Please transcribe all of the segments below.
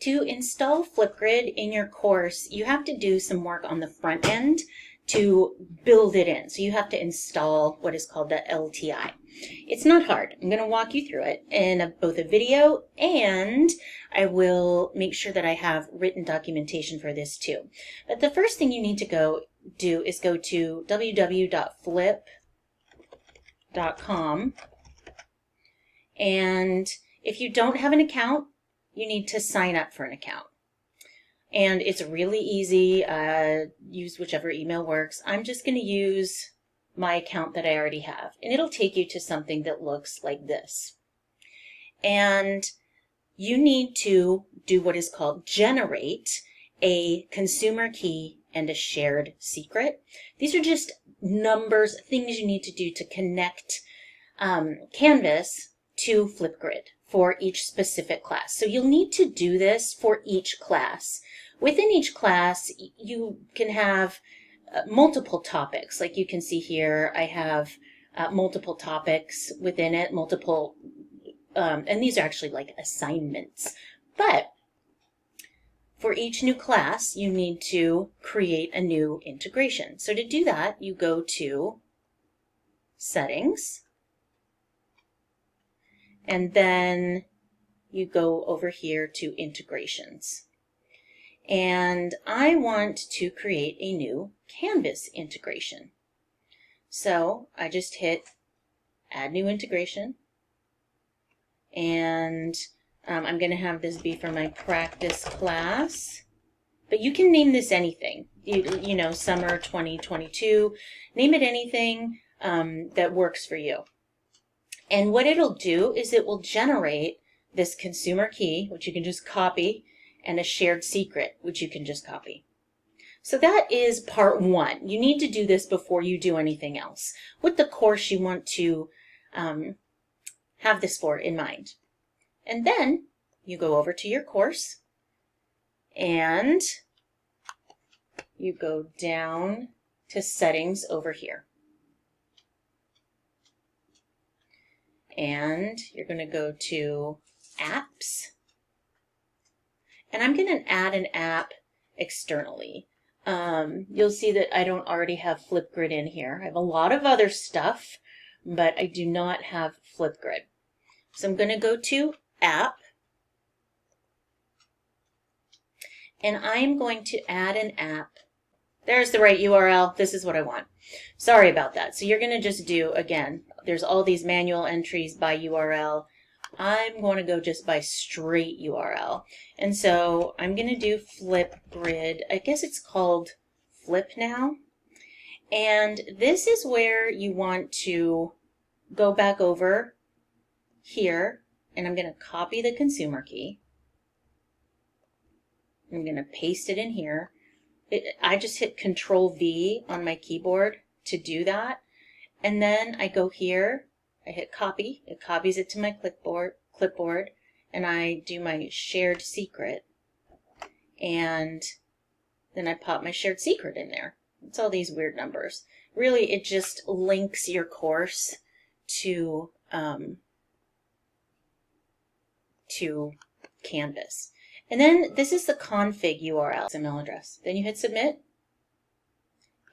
To install Flipgrid in your course, you have to do some work on the front end to build it in. So you have to install what is called the LTI. It's not hard. I'm going to walk you through it in both a video, and I will make sure that I have written documentation for this too. But the first thing you need to go do is go to www.flip.com, and if you don't have an account, you need to sign up for an account. And it's really easy. Use whichever email works. I'm just going to use my account that I already have. And it'll take you to something that looks like this. And you need to do what is called generate a consumer key and a shared secret. These are just numbers, things you need to do to connect Canvas to Flipgrid for each specific class. So you'll need to do this for each class. Within each class, you can have multiple topics. Like you can see here, I have multiple topics within it, and these are actually like assignments. But for each new class, you need to create a new integration. So to do that, you go to Settings, and then you go over here to Integrations. And I want to create a new Canvas integration. So I just hit Add New Integration, and I'm going to have this be for my practice class. But you can name this anything. You know, Summer 2022. Name it anything that works for you. And what it'll do is it will generate this consumer key, which you can just copy, and a shared secret, which you can just copy. So that is part one. You need to do this before you do anything else. With the course, you want to have this for in mind. And then you go over to your course, and you go down to Settings over here. And you're going to go to Apps. And I'm going to add an app externally. You'll see that I don't already have Flipgrid in here. I have a lot of other stuff, but I do not have Flipgrid. So I'm going to go to App. And I'm going to add an app. There's the right URL. This is what I want. Sorry about that. So you're going to just do, again, there's all these manual entries by URL. I'm going to go just by straight URL. And so I'm going to do Flipgrid. I guess it's called Flip now. And this is where you want to go back over here, and I'm going to copy the consumer key. I'm going to paste it in here. I just hit Control V on my keyboard to do that. And then I go here, I hit copy, it copies it to my clipboard, and I do my shared secret. And then I pop my shared secret in there. It's all these weird numbers. Really, it just links your course to Canvas. And then this is the config URL, email address. Then you hit submit,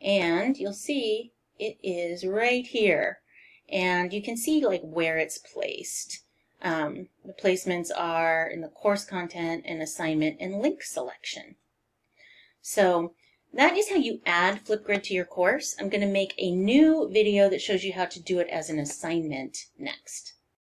and you'll see it is right here. And you can see like where it's placed. The placements are in the course content and assignment and link selection. So that is how you add Flipgrid to your course. I'm going to make a new video that shows you how to do it as an assignment next.